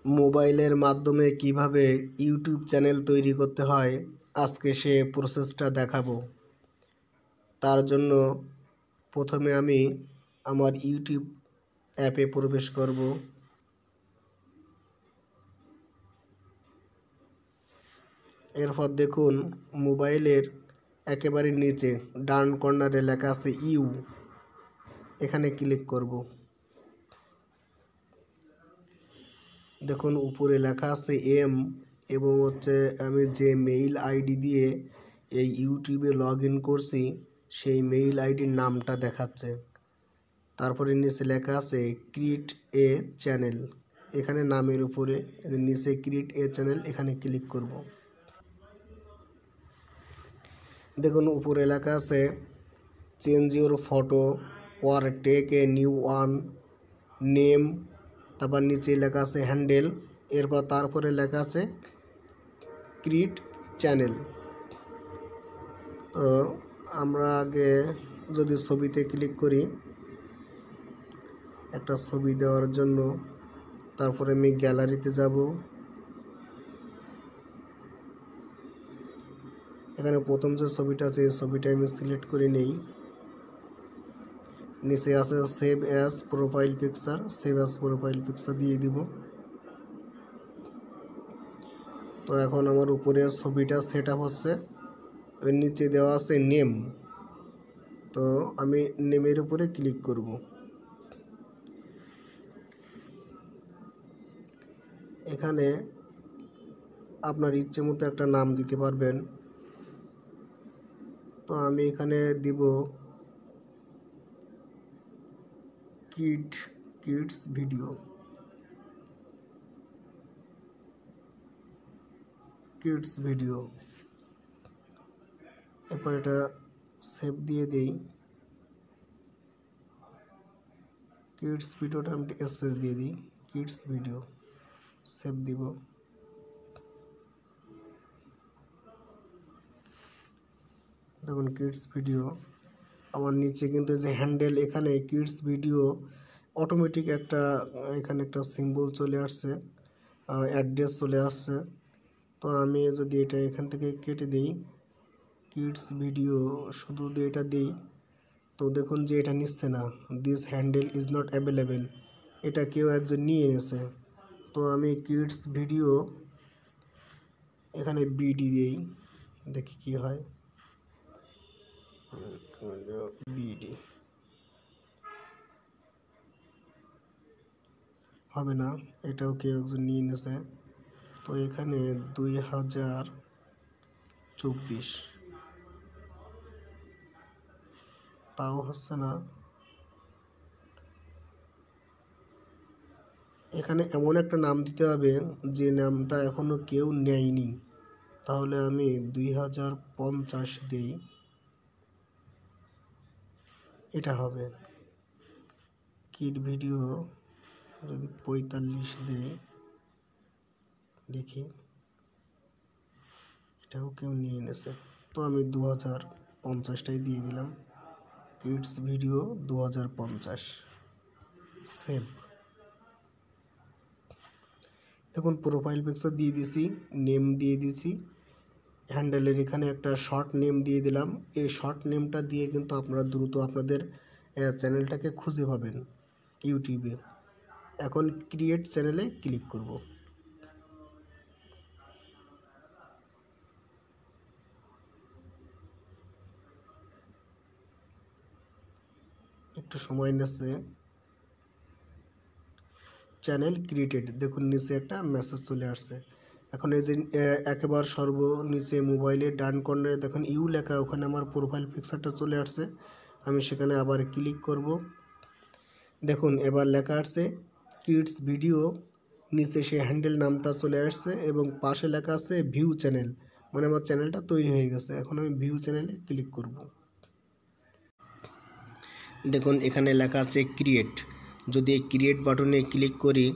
মোবাইলের মাধ্যমে কিভাবে ইউটিউব চ্যানেল তৈরি করতে হয় আজকে সে প্রসেসটা দেখাবো। তার জন্য প্রথমে আমি আমার ইউটিউব অ্যাপে প্রবেশ করব। এরপর দেখুন মোবাইলের একেবারে নিচে ডান কর্নারে লেখা আছে ইউ, এখানে ক্লিক করব। দেখুন উপরে লেখা আছে এম এবং আমি যে মেইল আইডি দিয়ে এই ইউটিউবে লগ ইন করছি সেই মেইল আইডির নামটা দেখাচ্ছে। তারপরে নিচে লেখা আছে ক্রিয়েট এ চ্যানেল, এখানে নামের উপরে নিচে ক্রিয়েট এ চ্যানেল, এখানে ক্লিক করব। দেখুন উপরে লেখা আছে change your photo or take a new one, name, তারপর নিচে লেখা আছে হ্যান্ডেল, এরপর তারপরে লেখা আছে ক্রিয়েট চ্যানেল। তো আমরা আগে যদি ছবিতে ক্লিক করি একটা ছবি দেওয়ার জন্য, তারপরে আমি গ্যালারিতে যাব। এখানে প্রথম যে ছবিটা আছে এই ছবিটা আমি সিলেক্ট করে নেই। নিচে আছে save as profile picture, save as profile picture দিয়ে দিব। তো এখন আমার উপরে ছবিটা সেট আপ হচ্ছে। এর নিচে দেওয়া আছে নেম, তো আমি নেমের উপরে ক্লিক করব। এখানে আপনার ইচ্ছে মতো একটা নাম দিতে পারবেন। তো আমি এখানে দিব কিডস ভিডিও, এরপর এটা সেভ দিয়ে দেই। কিডস ভিডিওটা আমি স্পেস দিয়ে দিই, কিডস ভিডিও, সেভ দিব। দেখুন কিডস ভিডিও আমার নিচে কিন্তু যে হ্যান্ডেল, এখানে কিডস ভিডিও অটোমেটিক এখানে একটা সিম্বল চলে আসছে, অ্যাড্রেস চলে আসছে। তো আমি যদি এটা এখান থেকে কেটে দিই, কিডস ভিডিও শুধু এটা দিই, তো দেখুন যে এটা নিচ্ছে না, this handle is not available, এটা কেউ একজন নিয়ে এনেছে। তো আমি কিডস ভিডিও এখানে বিডি দিই, দেখি কি হয়। বিডি হবে না, এটাও কেউ একজন নিয়ে এনেছে। তো এখানে 2024, তাও হচ্ছে না। এখানে এমন একটা নাম দিতে হবে যে নামটা এখনো কেউ নেয়নি। তাহলে আমি 2050 দিই, এটা হবে। কিড ভিডিও যদি 45 দেই, দেখি এটাও কেউ নিয়ে এনেছে। তো আমি 2050টাই দিয়ে দিলাম, কিডস ভিডিও 2050, সেভ। দেখুন প্রোফাইল পিকচার দিয়ে দিছি, নেম দিয়ে দিছি, হ্যান্ডেলের এখানে একটা শর্ট নেম দিয়ে দিলাম। এই শর্ট নেমটা দিয়ে কিন্তু আপনারা দ্রুত আপনাদের চ্যানেলটাকে খুঁজে পাবেন ইউটিউবে। এখন ক্রিয়েট চ্যানেলে ক্লিক করব। একটু সময় নিচ্ছে। চ্যানেল ক্রিয়েটেড, দেখুন নিচে একটা মেসেজ চলে আসছে। এখন এই যে একেবারে সর্বনিচে মোবাইলের ডান কর্নারে দেখুন ইউ লেখা, ওখানে আমার প্রোফাইল পিকচারটা চলে আসছে। আমি সেখানে আবার ক্লিক করব। দেখুন এবার লেখা আসছে কিডস ভিডিও, নিচে সে হ্যান্ডেল নামটা চলে আসছে এবং পাশে লেখা আছে ভিউ চ্যানেল, মানে আমার চ্যানেলটা তৈরি হয়ে গেছে। এখন আমি ভিউ চ্যানেলে ক্লিক করব। দেখুন এখানে লেখা আছে ক্রিয়েট, যদি এই ক্রিয়েট বাটনে ক্লিক করি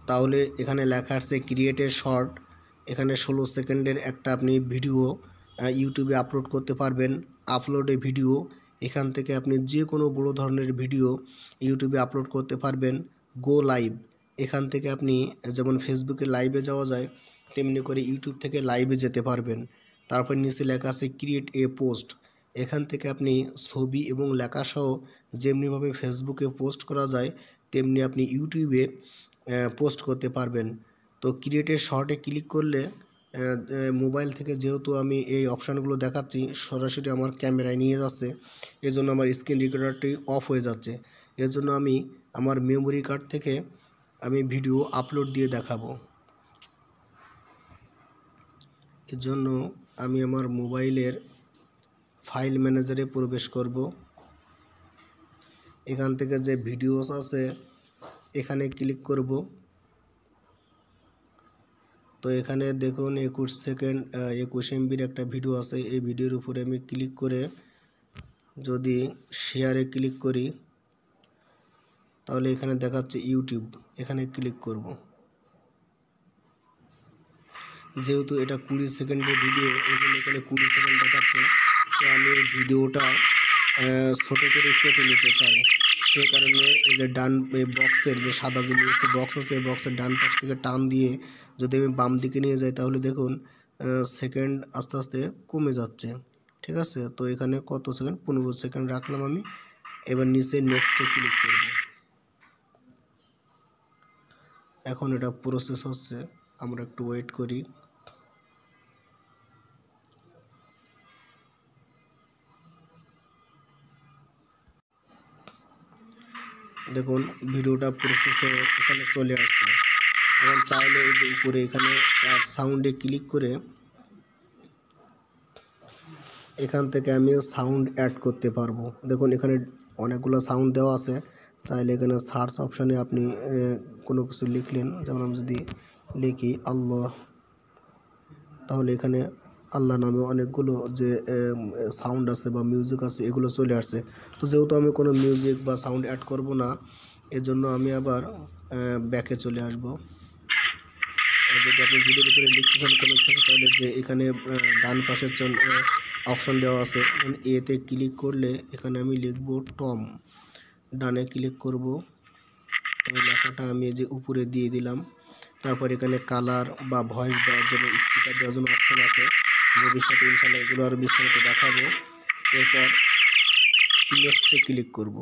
তাহলে এখানে লেখা আছে ক্রিয়েটের শর্ট। এখানে 16 সেকেন্ডের একটা আপনি ভিডিও ইউটিউবে আপলোড করতে পারবেন। আপলোডে ভিডিও, এখান থেকে আপনি যে কোনো বড় ধরনের ভিডিও ইউটিউবে আপলোড করতে পারবেন। গো লাইভ, এখান থেকে আপনি যেমন ফেসবুকে লাইভে যাওয়া যায় তেমনি করে ইউটিউব থেকে লাইভে যেতে পারবেন। তারপর নিচে লেখা আছে ক্রিয়েট এ পোস্ট। এখান থেকে আপনি ছবি এবং লেখাসহ যেমনিভাবে ফেসবুকে পোস্ট করা যায় তেমনি আপনি ইউটিউবে পোস্ট করতে পারবেন। তো ক্রিয়েটের শর্টে ক্লিক করলে মোবাইল থেকে যেহেতু আমি এই অপশানগুলো দেখাচ্ছি সরাসরি আমার ক্যামেরায় নিয়ে যাচ্ছে, এজন্য আমার স্ক্রিন রেকর্ডারটি অফ হয়ে যাচ্ছে। এর জন্য আমি আমার মেমোরি কার্ড থেকে আমি ভিডিও আপলোড দিয়ে দেখাবো। এর জন্য আমি আমার মোবাইলের ফাইল ম্যানেজারে প্রবেশ করব। এখান থেকে যে ভিডিওস আছে এখানে ক্লিক করব। তো এখানে দেখুন 21 MBর একটা ভিডিও আছে। এই ভিডিওর উপরে আমি ক্লিক করে যদি শেয়ারে ক্লিক করি তাহলে এখানে দেখাচ্ছে ইউটিউব, এখানে ক্লিক করব। যেহেতু এটা 20 সেকেন্ডের ভিডিও এই জন্য এখানে 20 সেকেন্ড দেখাচ্ছে। তো আমি এই ভিডিওটা ছোটো করে কেটে নিতে চাই, সে কারণে এই যে ডান বক্সের যে সাদা যে বক্স আছে এই বক্সের ডান পাশ থেকে টান দিয়ে যদি আমি বাম দিকে নিয়ে যাই তাহলে দেখুন সেকেন্ড আস্তে আস্তে কমে যাচ্ছে। ঠিক আছে, তো এখানে কত সেকেন্ড, 15 সেকেন্ড রাখলাম আমি। এবার নিচে নেক্সটে ক্লিক করব। এখন এটা প্রসেস হচ্ছে, আমরা একটু ওয়েট করি। দেখুন ভিডিওটা প্রসেস হয়ে এখানে চলে আসছে। এখন চাইলে এই যে উপরে এখানে সাউন্ডে ক্লিক করে এখান থেকে আমি সাউন্ড অ্যাড করতে পারবো। দেখুন এখানে অনেকগুলো সাউন্ড দেওয়া আছে। চাইলে এখানে সার্চ অপশানে আপনি কোনো কিছু লিখলেন, যেমন আমি যদি লিখি আল্লাহ, তাহলে এখানে আল্লাহ নামে অনেকগুলো যে সাউন্ড আছে বা মিউজিক আছে এগুলো চলে আসছে। তো যেহেতু আমি কোনো মিউজিক বা সাউন্ড অ্যাড করব না, এজন্য আমি আবার ব্যাকে চলে আসব। যদি আপনি ভিডিওর উপরে লিখতে চান কোনো কিছু তাহলে যে এখানে ডান পাশের অপশান দেওয়া আছে, এতে ক্লিক করলে এখানে আমি লিখব টম। ডানে ক্লিক করব, ওই লেখাটা আমি যে উপরে দিয়ে দিলাম। তারপর এখানে কালার বা ভয়েস দেওয়ার জন্য, স্পিকার দেওয়ার জন্য অপশান আছে। ভবিষ্যতে ইনশাআল্লাহ এগুলো আরও বিস্তারিত দেখাবো। এরপর নেক্সটে ক্লিক করব।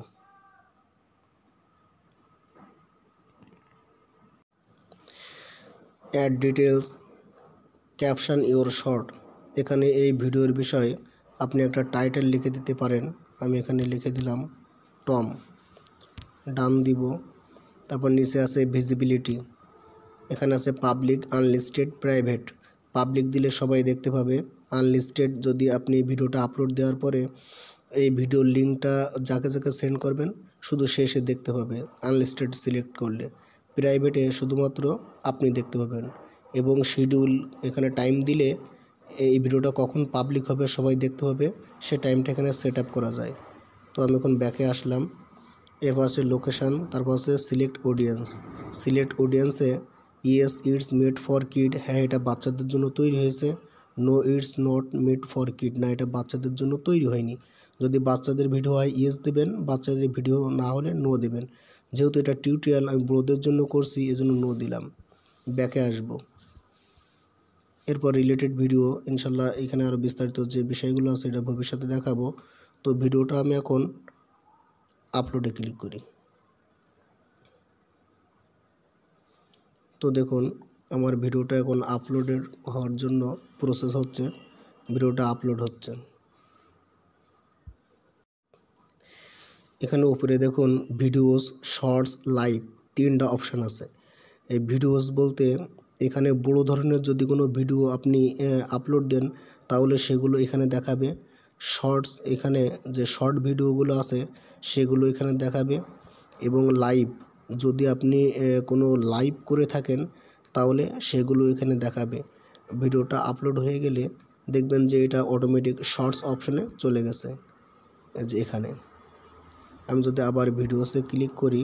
Add details, caption your short. এখানে এই ভিডিওর বিষয়ে আপনি একটা টাইটেল লিখে দিতে পারেন। আমি এখানে লিখে দিলাম টম, ডান দিব। তারপর নিচে আছে ভিজিবিলিটি, এখানে আছে পাবলিক, আনলিস্টেড, প্রাইভেট। পাবলিক দিলে সবাই দেখতে পাবে। আনলিস্টেড যদি আপনি ভিডিওটা আপলোড দেওয়ার পরে এই ভিডিওর লিঙ্কটা যাকে যাকে সেন্ড করবেন শুধু সে দেখতে পাবে আনলিস্টেড সিলেক্ট করলে। প্রাইভেটে শুধুমাত্র আপনি দেখতে পাবেন। এবং শিডিউল, এখানে টাইম দিলে এই ভিডিওটা কখন পাবলিক হবে সবাই দেখতে পাবে, সে টাইমটা এখানে সেট আপ করা যায়। তো আমি এখন ব্যাকে আসলাম। এরপর আছে লোকেশান, তারপর আছে সিলেক্ট অডিয়েন্স। সিলেক্ট অডিয়েন্সে yes it's made for kid, হ্যাঁ এটা বাচ্চাদের জন্য তৈরি হয়েছে। No it's not made for kid, না এটা বাচ্চাদের জন্য তৈরি হয়নি। যদি বাচ্চাদের ভিডিও হয় ইয়েস দেবেন, বাচ্চাদের ভিডিও না হলে নো দেবেন। যেহেতু এটা টিউটোরিয়াল আমি বড়দের জন্য করছি এজন্য নো দিলাম। ব্যাকে আসব। এরপর রিলেটেড ভিডিও, ইনশাল্লাহ এখানে আরও বিস্তারিত যে বিষয়গুলো আছে এটা ভবিষ্যতে দেখাবো। তো ভিডিওটা আমি এখন আপলোডে ক্লিক করি। তো দেখুন আমার ভিডিওটা এখন আপলোডের হওয়ার জন্য প্রসেস হচ্ছে, ভিডিওটা আপলোড হচ্ছে। এখানে উপরে দেখুন ভিডিওস, শর্টস, লাইভ, 3টা অপশান আছে। এই ভিডিওস বলতে এখানে বড় ধরনের যদি কোনো ভিডিও আপনি আপলোড দেন তাহলে সেগুলো এখানে দেখাবে। শর্টস, এখানে যে শর্ট ভিডিওগুলো আছে সেগুলো এখানে দেখাবে। এবং লাইভ, যদি আপনি কোনো লাইভ করে থাকেন তাহলে সেগুলো এখানে দেখাবে। ভিডিওটা আপলোড হয়ে গেলে দেখবেন যে এটা অটোমেটিক শর্টস অপশানে চলে গেছে। যে এখানে আমি যদি আবার ভিডিওসে ক্লিক করি,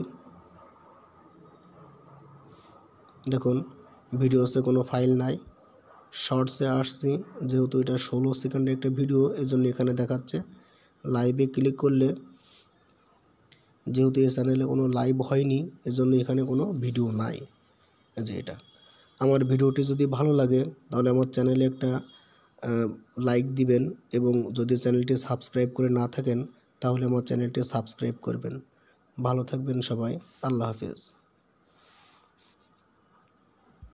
দেখুন ভিডিওসে কোনো ফাইল নাই। শর্টসে আসছি, যেহেতু এটা 16 সেকেন্ডের একটা ভিডিও এজন্য এখানে দেখাচ্ছে। লাইভে ক্লিক করলে যেহেতু এই চ্যানেলে কোনো লাইভ হয়নি এজন্য এখানে কোনো ভিডিও নাই। যে এটা আমার ভিডিওটি যদি ভালো লাগে তাহলে আমার চ্যানেলে একটা লাইক দিবেন এবং যদি চ্যানেলটি সাবস্ক্রাইব করে না থাকেন তাহলে আমার চ্যানেলটি সাবস্ক্রাইব করবেন। ভালো থাকবেন সবাই। আল্লাহ হাফেজ।